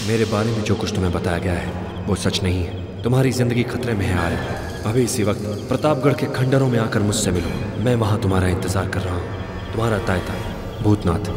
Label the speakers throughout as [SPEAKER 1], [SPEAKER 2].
[SPEAKER 1] मेरे बारे में जो कुछ तुम्हें बताया गया है वो सच नहीं है। तुम्हारी जिंदगी खतरे में है आर्य। अभी इसी वक्त प्रतापगढ़ के खंडरों में आकर मुझसे मिलो। मैं वहां तुम्हारा इंतजार कर रहा हूँ। तुम्हारा तायता भूतनाथ।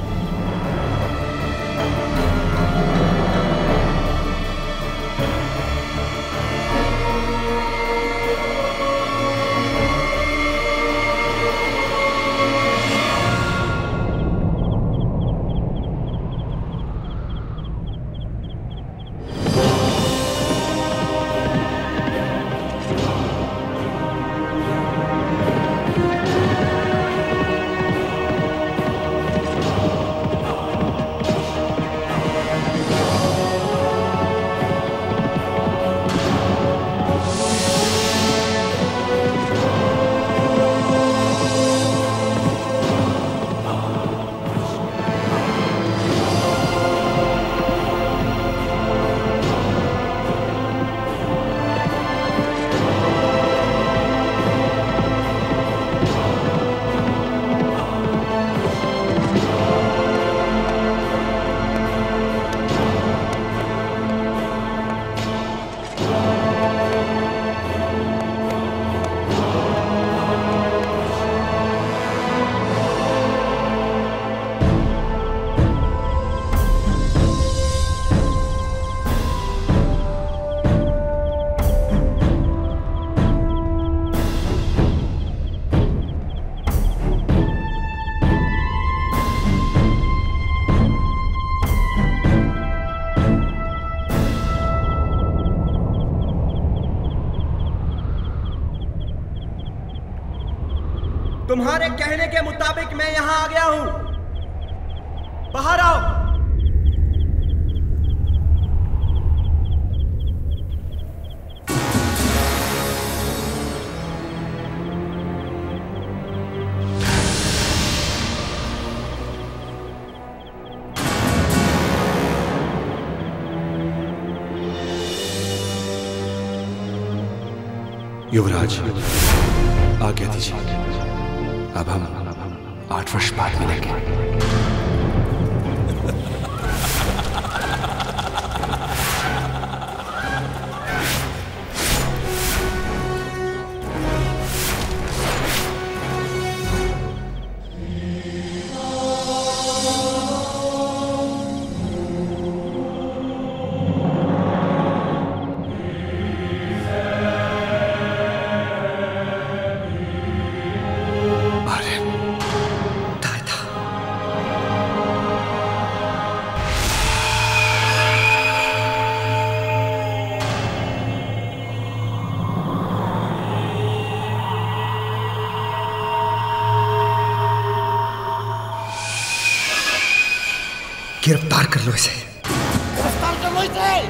[SPEAKER 2] तुम्हारे कहने के मुताबिक मैं यहां आ गया हूं। बाहर आओ।
[SPEAKER 1] युवराज, आज्ञा दीजिए। अब हम 8 वर्ष बाद मिलेंगे।
[SPEAKER 2] गिरफ्तार कर लो इसे।
[SPEAKER 3] गिरफ्तार कर लो इसे।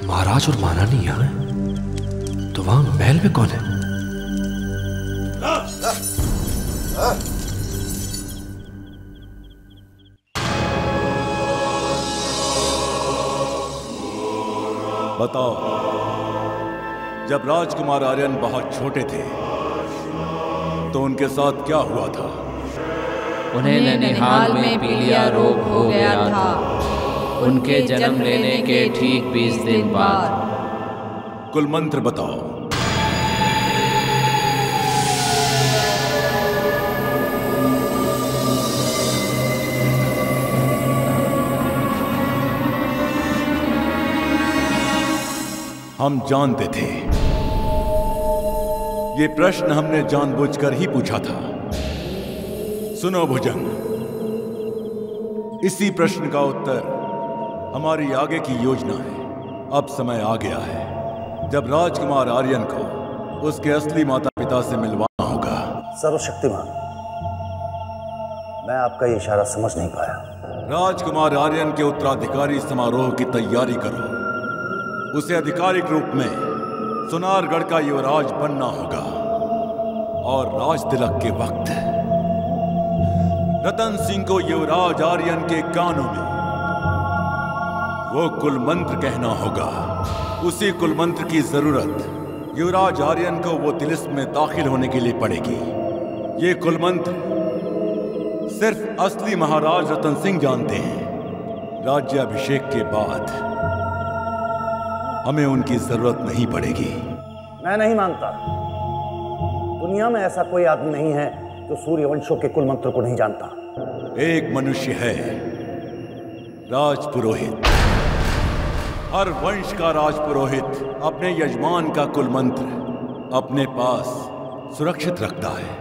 [SPEAKER 1] महाराज और महारानी यहाँ हैं, तो वहां महल में कौन है?
[SPEAKER 4] बताओ, जब राजकुमार आर्यन बहुत छोटे थे तो उनके साथ क्या हुआ था?
[SPEAKER 5] उन्हें ननिहाल में पीलिया रोग हो गया था। उनके जन्म लेने के ठीक 20 दिन बाद।
[SPEAKER 4] कुल मंत्र बताओ। हम जानते थे, ये प्रश्न हमने जानबूझकर ही पूछा था। सुनो भुजंग, इसी प्रश्न का उत्तर हमारी आगे की योजना है। अब समय आ गया है जब राजकुमार आर्यन को उसके असली माता पिता से मिलवाना होगा।
[SPEAKER 6] सर्वशक्तिमान, मैं आपका ये इशारा समझ नहीं पाया।
[SPEAKER 4] राजकुमार आर्यन के उत्तराधिकारी समारोह की तैयारी करो। उसे आधिकारिक रूप में सुनारगढ़ का युवराज बनना होगा और राज तिलक के वक्त रतन सिंह को युवराज आर्यन के कानों में वो कुल मंत्र कहना होगा। उसी कुल मंत्र की जरूरत युवराज आर्यन को वो तिलिस्म में दाखिल होने के लिए पड़ेगी। ये कुल मंत्र सिर्फ असली महाराज रतन सिंह जानते हैं। राज्याभिषेक के बाद हमें उनकी जरूरत नहीं पड़ेगी।
[SPEAKER 6] मैं नहीं मानता। दुनिया में ऐसा कोई आदमी नहीं है जो सूर्यवंशों के कुल मंत्र को नहीं जानता।
[SPEAKER 4] एक मनुष्य है, राजपुरोहित। हर वंश का राजपुरोहित अपने यजमान का कुल मंत्र अपने पास सुरक्षित रखता है।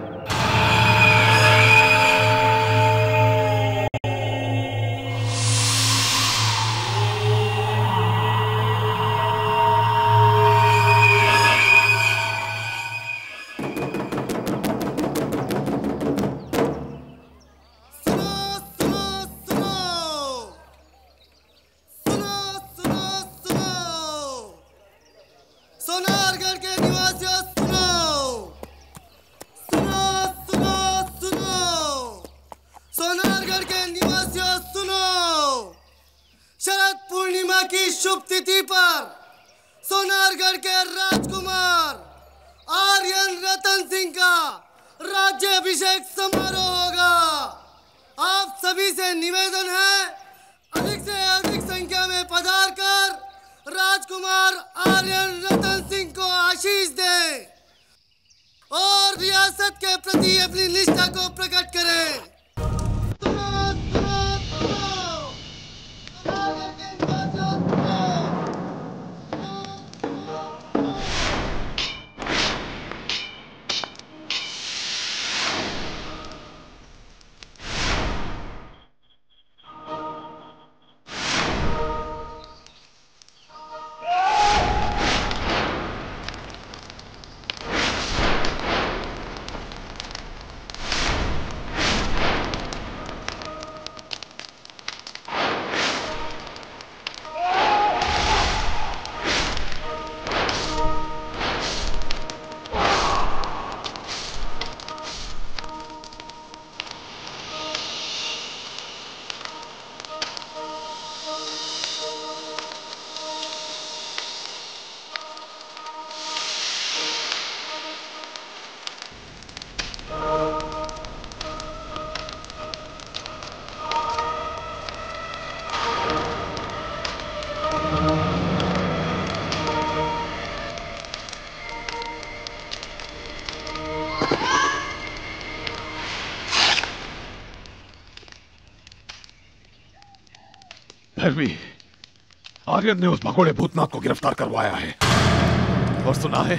[SPEAKER 7] आर्यन ने उस भगोड़े भूतनाथ को गिरफ्तार करवाया है और सुना है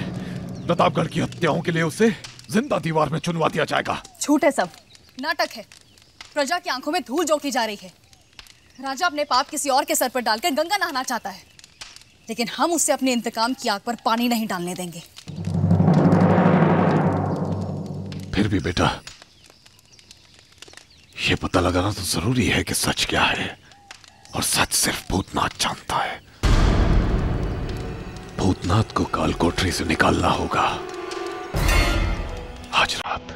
[SPEAKER 7] प्रतापगढ़ की हत्याओं के लिए उसे जिंदा दीवार में चुनवा दिया जाएगा।
[SPEAKER 8] झूठ है, सब नाटक है। प्रजा की आंखों में धूल झोंकी जा रही है। राजा अपने पाप किसी और के सर पर डालकर गंगा नहाना चाहता है, लेकिन हम उससे अपने इंतकाम की आग पर पानी नहीं डालने देंगे।
[SPEAKER 7] फिर भी बेटा, ये पता लगाना तो जरूरी है कि सच क्या है, और सच सिर्फ भूतनाथ जानता है। भूतनाथ को काल कोठरी से निकालना होगा आज रात।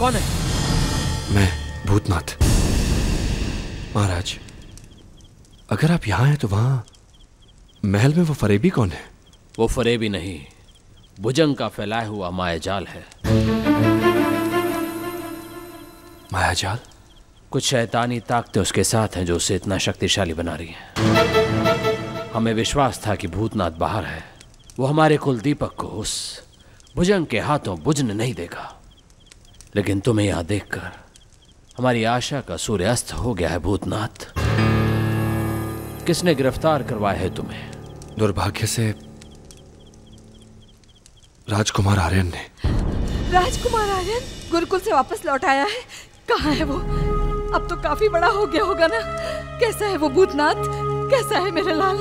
[SPEAKER 2] कौन है?
[SPEAKER 1] मैं भूतनाथ। महाराज, अगर आप यहाँ हैं तो वहां महल में वो फरेबी कौन है?
[SPEAKER 5] वो फरेबी नहीं, भुजंग का फैलाया हुआ मायाजाल है।
[SPEAKER 1] मायाजाल?
[SPEAKER 5] कुछ शैतानी ताकतें उसके साथ हैं जो उसे इतना शक्तिशाली बना रही हैं। हमें विश्वास था कि भूतनाथ बाहर है, वो हमारे कुल दीपक को उस भुजंग के हाथों बुझने नहीं देगा। लेकिन तुम्हें यहां देखकर हमारी आशा का सूर्य अस्त हो गया है। भूतनाथ, किसने गिरफ्तार करवाया है तुम्हें?
[SPEAKER 1] दुर्भाग्य से राजकुमार आर्यन ने।
[SPEAKER 9] राजकुमार आर्यन गुरुकुल से वापस लौट आया है? कहाँ है वो? अब तो काफी बड़ा हो गया होगा ना? कैसा है वो भूतनाथ? कैसा है मेरा लाल?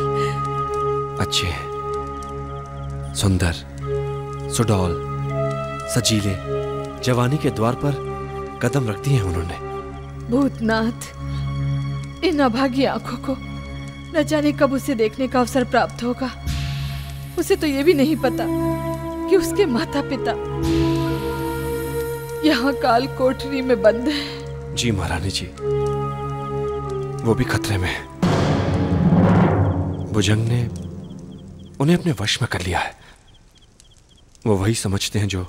[SPEAKER 1] अच्छे हैं, सुंदर, सुडौल, सजीले, जवानी के द्वार पर कदम रख दिए हैं उन्होंने।
[SPEAKER 9] भूतनाथ, इन अभागी आंखों को न जाने कब उसे देखने का अवसर प्राप्त होगा। उसे तो ये भी नहीं पता कि उसके माता पिता यहाँ काल कोठरी में बंद है।
[SPEAKER 1] जी महारानी जी, वो भी खतरे में है। भुजंग ने उन्हें अपने वश में कर लिया है। वो वही समझते हैं जो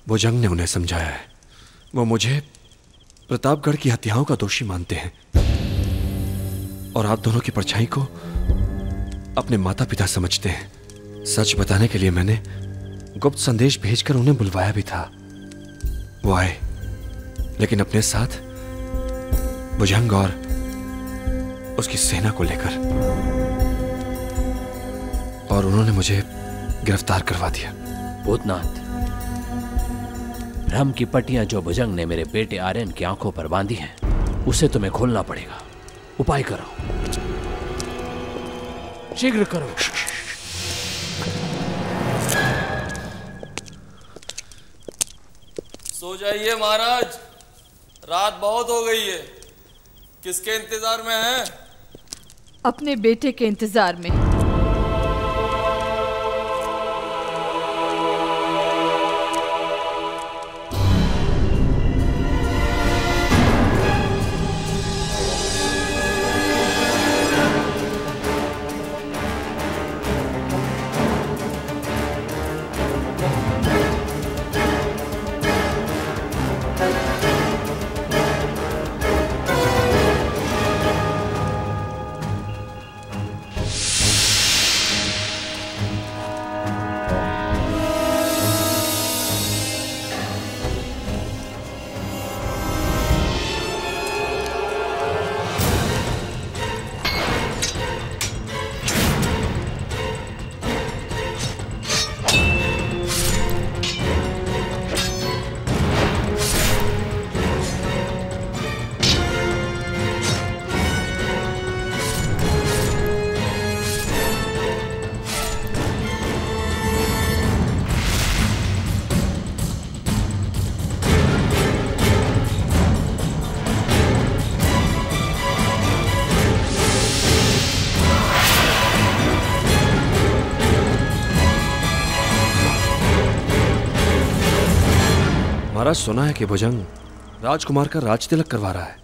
[SPEAKER 1] भुजंग ने उन्हें समझाया है। वो मुझे प्रतापगढ़ की हत्याओं का दोषी मानते हैं और आप दोनों की परछाई को अपने माता पिता समझते हैं। सच बताने के लिए मैंने गुप्त संदेश भेजकर उन्हें बुलवाया भी था। वो आए, लेकिन अपने साथ भुजंग और उसकी सेना को लेकर, और उन्होंने मुझे गिरफ्तार करवा दिया।
[SPEAKER 5] भूतनाथ, भ्रम की पट्टियां जो भुजंग ने मेरे बेटे आर्यन की आंखों पर बांधी हैं, उसे तुम्हें खोलना पड़ेगा। उपाय करो, शीघ्र करो।
[SPEAKER 10] सो जाइए महाराज, रात बहुत हो गई है। किसके इंतजार में हैं?
[SPEAKER 9] अपने बेटे के इंतजार में।
[SPEAKER 1] महाराज, सुना है कि भुजंग राजकुमार का राज तिलक करवा रहा है।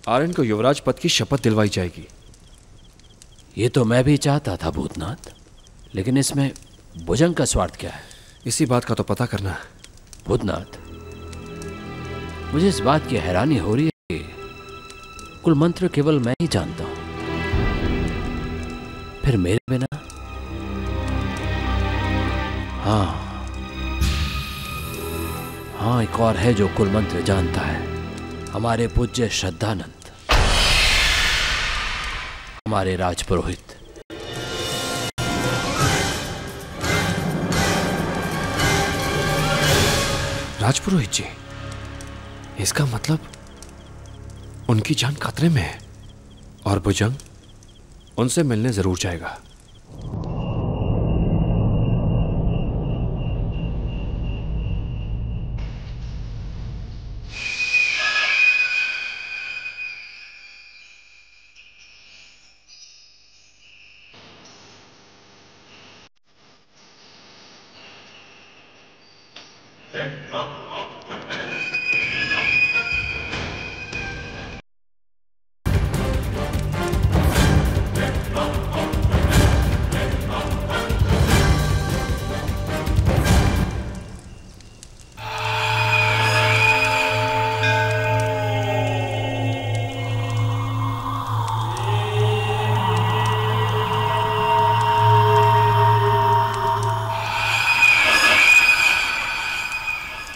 [SPEAKER 1] आर्यन को युवराज पद की शपथ दिलवाई जाएगी।
[SPEAKER 5] ये तो मैं भी चाहता था भूतनाथ, लेकिन इसमें भुजंग का स्वार्थ क्या है?
[SPEAKER 1] इसी बात का तो पता करना है।
[SPEAKER 5] भूतनाथ, मुझे इस बात की हैरानी हो रही है कि कुल मंत्र केवल मैं ही जानता हूं, फिर मेरे बिना। हाँ, एक और है जो कुल मंत्र जानता है, हमारे पूज्य श्रद्धानंद, हमारे राजपुरोहित।
[SPEAKER 1] राजपुरोहित जी, इसका मतलब उनकी जान खतरे में है और भुजंग उनसे मिलने जरूर जाएगा।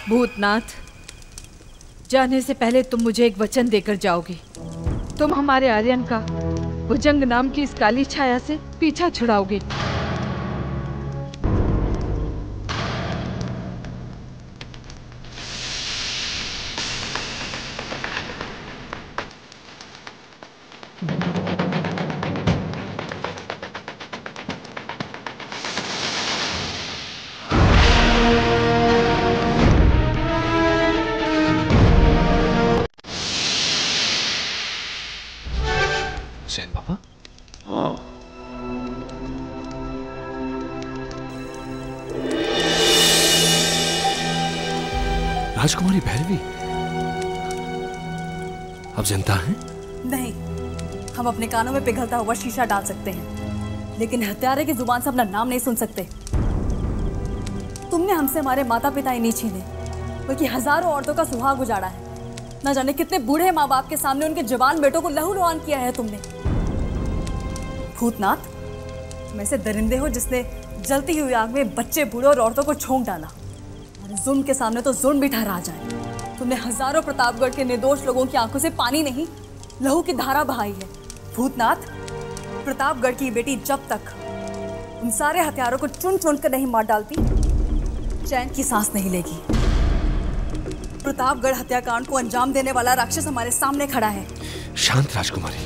[SPEAKER 9] भूतनाथ, जाने से पहले तुम मुझे एक वचन देकर जाओगे। तुम हमारे आर्यन का भुजंग नाम की इस काली छाया से पीछा छुड़ाओगे।
[SPEAKER 1] सेन बाबा, राजकुमारी भैरवी अब जिंदा हैं?
[SPEAKER 8] नहीं, हम अपने कानों में पिघलता हुआ शीशा डाल सकते हैं, लेकिन हत्यारे की जुबान से अपना नाम नहीं सुन सकते। तुमने हमसे हमारे माता पिता ही नहीं छीने, बल्कि हजारों औरतों का सुहाग उजाड़ा है। न जाने कितने बूढ़े माँ बाप के सामने उनके जवान बेटों को लहूलुहान किया है तुमने। भूतनाथ, तुम ऐसे दरिंदे हो जिसने जलती हुई आग में बच्चे, बूढ़े और औरतों को झोंक डाला। और जुल्म के सामने तो जुल्म भी ठहरा जाए। तुमने हजारों प्रतापगढ़ के निर्दोष लोगों की आंखों से पानी नहीं, लहू की धारा बहाई है। भूतनाथ, प्रतापगढ़ की बेटी जब तक उन सारे हथियारों को चुन चुन कर नहीं मार डालती, चैन की सांस नहीं लेगी। प्रतापगढ़ हत्याकांड को अंजाम देने वाला राक्षस हमारे सामने खड़ा है।
[SPEAKER 1] शांत राजकुमारी,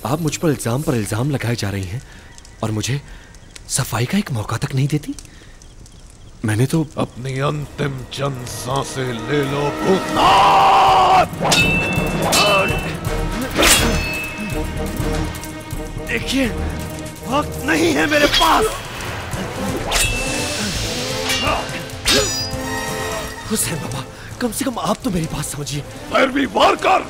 [SPEAKER 1] आप मुझ पर इल्जाम लगाए जा रही हैं और मुझे सफाई का एक मौका तक नहीं देती। मैंने तो
[SPEAKER 7] अपनी अंतिम चंद सांसें ले लो भूतनाथ।
[SPEAKER 2] देखिए, वक्त नहीं है मेरे पास।
[SPEAKER 1] हुसैन बाबा, कम से कम आप तो मेरी बात समझिए।
[SPEAKER 7] भैरवी, वार कर।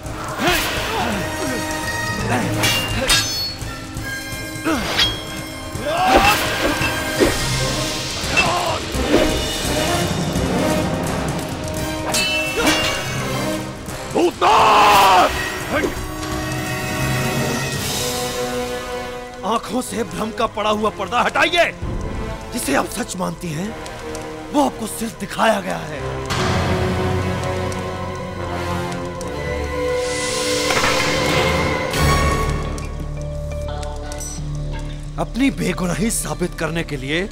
[SPEAKER 2] आंखों से भ्रम का पड़ा हुआ पर्दा हटाइए। जिसे आप सच मानती हैं, वो आपको सिर्फ दिखाया गया है। अपनी बेगुनाही साबित करने के लिए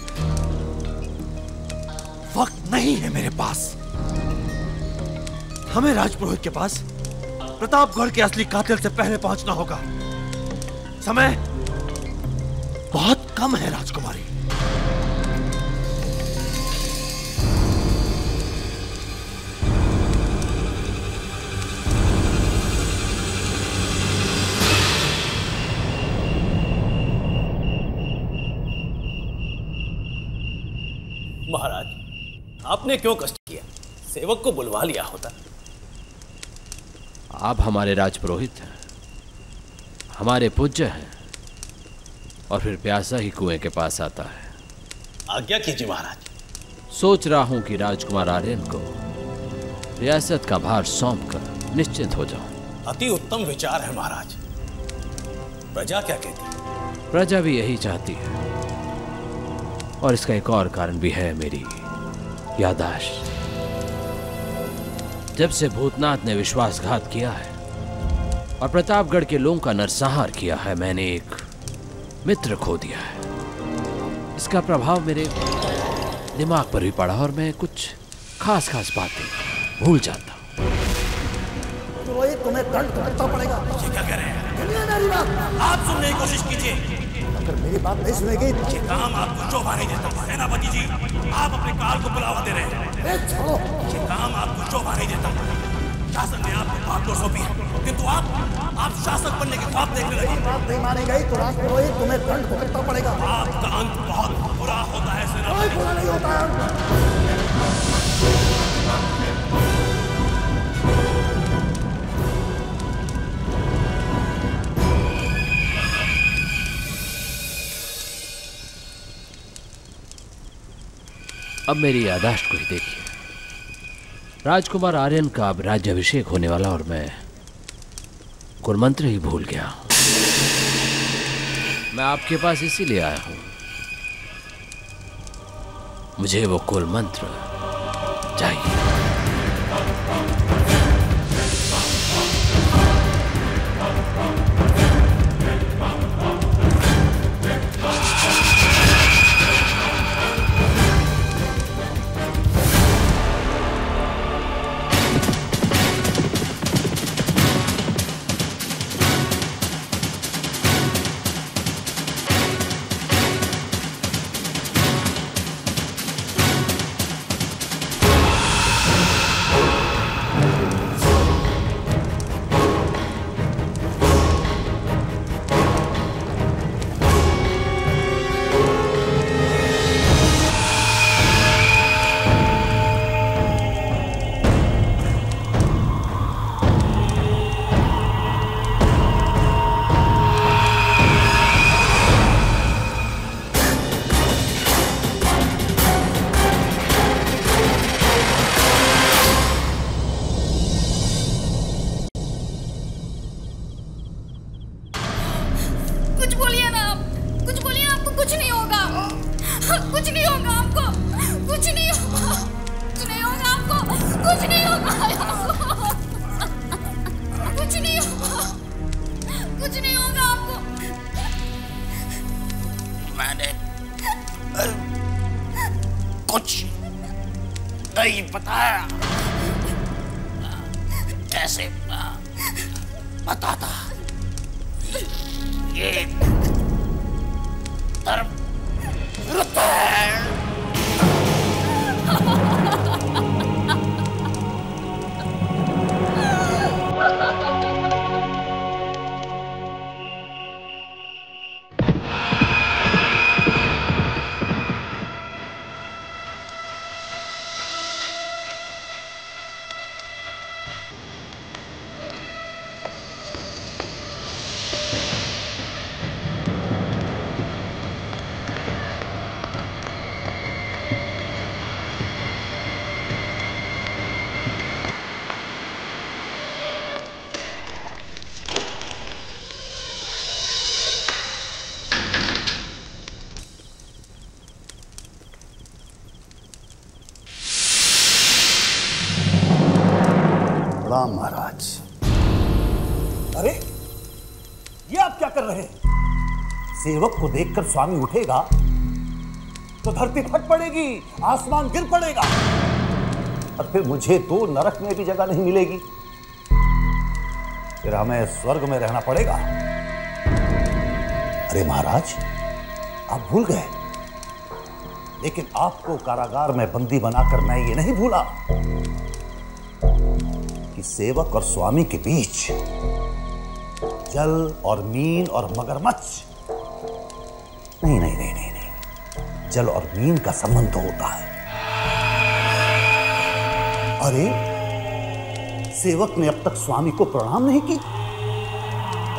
[SPEAKER 2] वक्त नहीं है मेरे पास। हमें राजपुरोहित के पास प्रतापगढ़ के असली कातिल से पहले पहुंचना होगा। समय बहुत कम है राजकुमारी।
[SPEAKER 6] महाराज, आपने क्यों कष्ट किया?
[SPEAKER 3] सेवक को बुलवा लिया होता।
[SPEAKER 5] आप हमारे राजपुरोहित हैं, हमारे पूज्य हैं, और फिर प्यासा ही कुएं के पास आता है।
[SPEAKER 3] आज्ञा कीजिए महाराज।
[SPEAKER 5] सोच रहा हूं कि राजकुमार आर्यन को रियासत का भार सौंपकर निश्चिंत हो जाऊं।
[SPEAKER 3] अति उत्तम विचार है महाराज। प्रजा क्या कहती है?
[SPEAKER 5] प्रजा भी यही चाहती है, और इसका एक और कारण भी है, मेरी याददाश्त। जब से भूतनाथ ने विश्वासघात किया है और प्रतापगढ़ के लोगों का नरसंहार किया है, मैंने एक मित्र खो दिया है। इसका प्रभाव मेरे दिमाग पर भी पड़ा और मैं कुछ खास बातें भूल जाता हूं।
[SPEAKER 6] पुरोहित, तुम्हें दंड भुगतना पड़ेगा।
[SPEAKER 3] ये क्या कह रहे हैं?
[SPEAKER 6] मेरी बात
[SPEAKER 3] आप सुनने की कोशिश कीजिए।
[SPEAKER 6] अगर मेरी बात नहीं सुनेगी,
[SPEAKER 3] ये काम आपको शोभा नहीं देता। सेनापति जी, आप अपने काल को बुलावा दे रहे हैं।
[SPEAKER 6] छोड़ो।
[SPEAKER 3] ये काम आपको शोभा नहीं देता। शासन ने आपको बात तो सौंपी है, किंतु आप शासक बनने के ख्वाब देखने लगे।
[SPEAKER 6] बात नहीं मानी गई तो राजपुरोहित, तुम्हें दंड भुगतना पड़ेगा।
[SPEAKER 3] आपका अंत बहुत बुरा होता है सेनापति।
[SPEAKER 6] कोई बुरा नहीं होता है।
[SPEAKER 5] अब मेरी याददाश्त को ही देखिए। राजकुमार आर्यन का अब राज्याभिषेक होने वाला और मैं कुलमंत्र ही भूल गया। मैं आपके पास इसीलिए आया हूं, मुझे वो कुलमंत्र चाहिए।
[SPEAKER 6] महाराज, अरे ये आप क्या कर रहे हैं? सेवक को देखकर स्वामी उठेगा तो धरती फट पड़ेगी, आसमान गिर पड़ेगा, और फिर मुझे तो नरक में भी जगह नहीं मिलेगी। फिर हमें स्वर्ग में रहना पड़ेगा। अरे महाराज, आप भूल गए, लेकिन आपको कारागार में बंदी बनाकर मैं ये नहीं भूला कि सेवक और स्वामी के बीच जल और मीन और मगरमच्छ नहीं नहीं नहीं नहीं नहीं, जल और मीन का संबंध होता है, अरे, सेवक ने अब तक स्वामी को प्रणाम नहीं की।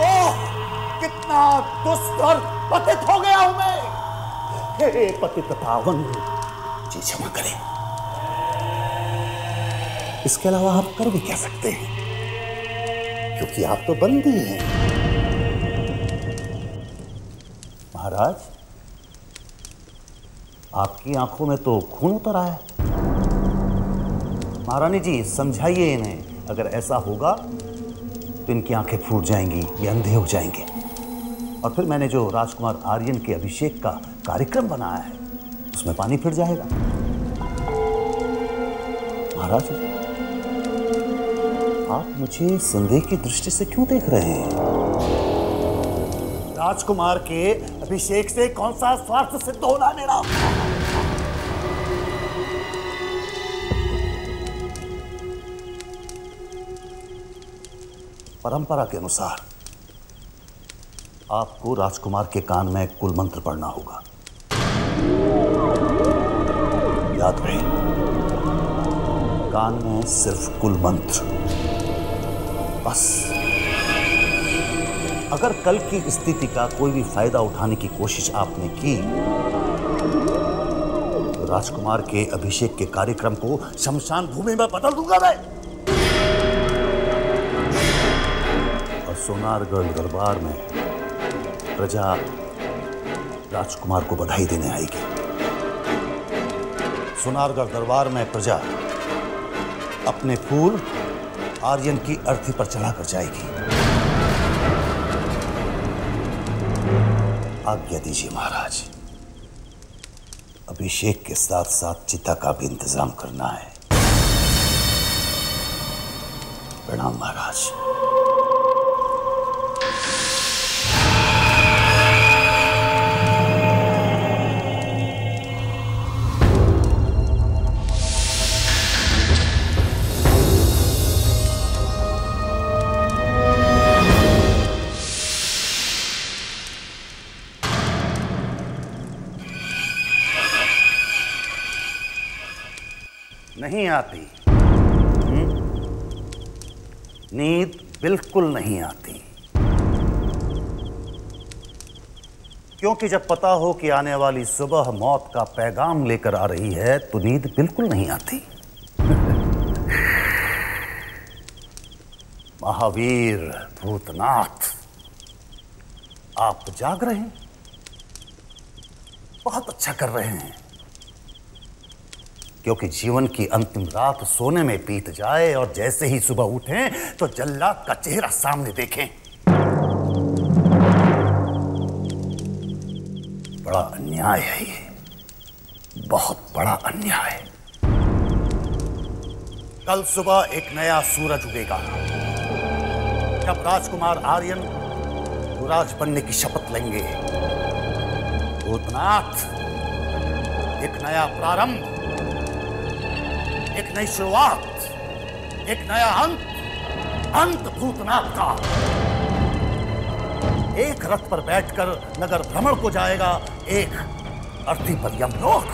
[SPEAKER 6] ओह, कितना दुष्ट और पतित हो गया हूं मैं। हे पतित पावन, जी क्षमा करें। इसके अलावा आप कर भी क्या सकते हैं, क्योंकि आप तो बंदी हैं। महाराज, आपकी आंखों में तो खून उतर आया है। महारानी जी, समझाइए इन्हें, अगर ऐसा होगा तो इनकी आंखें फूट जाएंगी, ये अंधे हो जाएंगे। और फिर मैंने जो राजकुमार आर्यन के अभिषेक का कार्यक्रम बनाया है, उसमें पानी फिर जाएगा। महाराज, आप मुझे संदेह की दृष्टि से क्यों देख रहे हैं? राजकुमार के अभिषेक से कौन सा स्वार्थ सिद्ध होना मेरा? परंपरा के अनुसार आपको राजकुमार के कान में कुल मंत्र पढ़ना होगा। याद रहे, कान में सिर्फ कुल मंत्र, बस। अगर कल की स्थिति का कोई भी फायदा उठाने की कोशिश आपने की तो राजकुमार के अभिषेक के कार्यक्रम को शमशान भूमि में बदल दूंगा मैं। और सोनारगढ़ दरबार में प्रजा राजकुमार को बधाई देने आएगी। सोनारगढ़ दरबार में प्रजा अपने फूल आर्यन की अर्थी पर चढ़ाकर जाएगी। आज्ञा दीजिए महाराज, अभिषेक के साथ साथ चिता का भी इंतजाम करना है। प्रणाम महाराज। नहीं आती, नींद बिल्कुल नहीं आती, क्योंकि जब पता हो कि आने वाली सुबह मौत का पैगाम लेकर आ रही है तो नींद बिल्कुल नहीं आती। महावीर भूतनाथ, आप जाग रहे हैं, बहुत अच्छा कर रहे हैं, क्योंकि जीवन की अंतिम रात सोने में बीत जाए और जैसे ही सुबह उठें तो जल्लाद का चेहरा सामने देखें। बड़ा अन्याय है ये, बहुत बड़ा अन्याय। कल सुबह एक नया सूरज उगेगा, जब राजकुमार आर्यन युवराज बनने की शपथ लेंगे। भूतनाथ, एक नया प्रारंभ, एक नई शुरुआत, एक नया अंत भूतनाथ का। एक रथ पर बैठकर नगर भ्रमण को जाएगा, एक अर्थी पर यमलोक।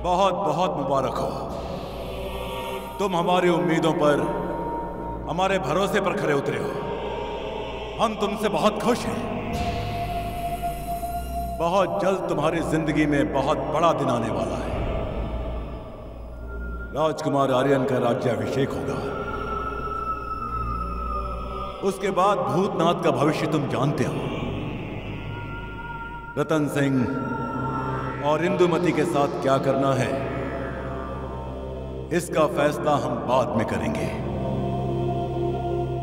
[SPEAKER 4] बहुत बहुत मुबारक हो। तुम हमारी उम्मीदों पर, हमारे भरोसे पर खरे उतरे हो। हम तुमसे बहुत खुश हैं। बहुत जल्द तुम्हारी जिंदगी में बहुत बड़ा दिन आने वाला है। राजकुमार आर्यन का राज्याभिषेक होगा। उसके बाद भूतनाथ का भविष्य तुम जानते हो। रतन सिंह और इंदुमती के साथ क्या करना है, इसका फैसला हम बाद में करेंगे।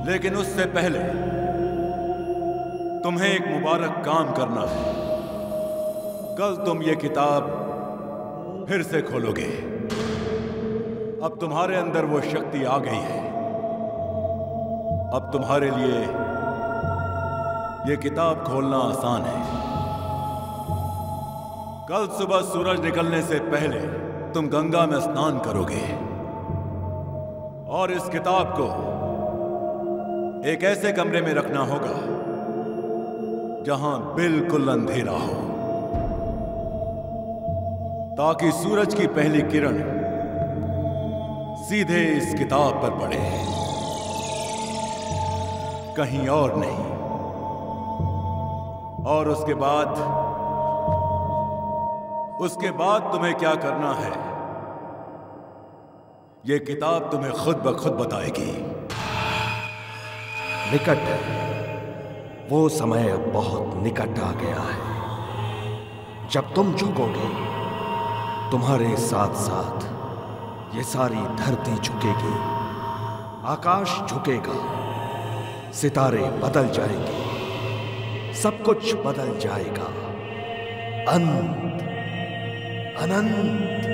[SPEAKER 4] लेकिन उससे पहले तुम्हें एक मुबारक काम करना है। कल तुम ये किताब फिर से खोलोगे। अब तुम्हारे अंदर वो शक्ति आ गई है। अब तुम्हारे लिए ये किताब खोलना आसान है। कल सुबह सूरज निकलने से पहले तुम गंगा में स्नान करोगे और इस किताब को एक ऐसे कमरे में रखना होगा जहां बिल्कुल अंधेरा हो, ताकि सूरज की पहली किरण सीधे इस किताब पर पड़े, कहीं और नहीं। और उसके बाद तुम्हें क्या करना है, यह किताब तुम्हें खुद ब खुद बताएगी।
[SPEAKER 1] निकट है, वो समय अब बहुत निकट आ गया है। जब तुम झुकोगे, तुम्हारे साथ साथ ये सारी धरती झुकेगी, आकाश झुकेगा, सितारे बदल जाएंगे, सब कुछ बदल जाएगा। अंत, अनंत।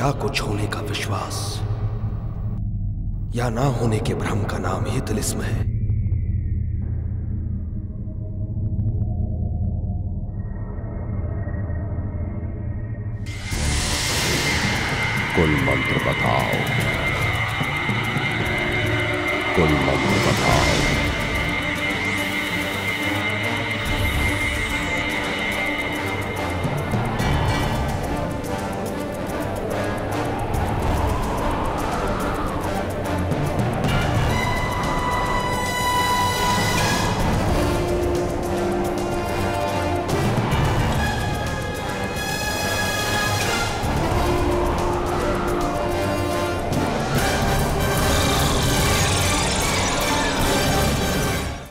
[SPEAKER 11] या कुछ होने का विश्वास या ना होने के भ्रम का नाम ही तिलिस्म है।
[SPEAKER 12] कुल मंत्र बताओ, कुल मंत्र बताओ।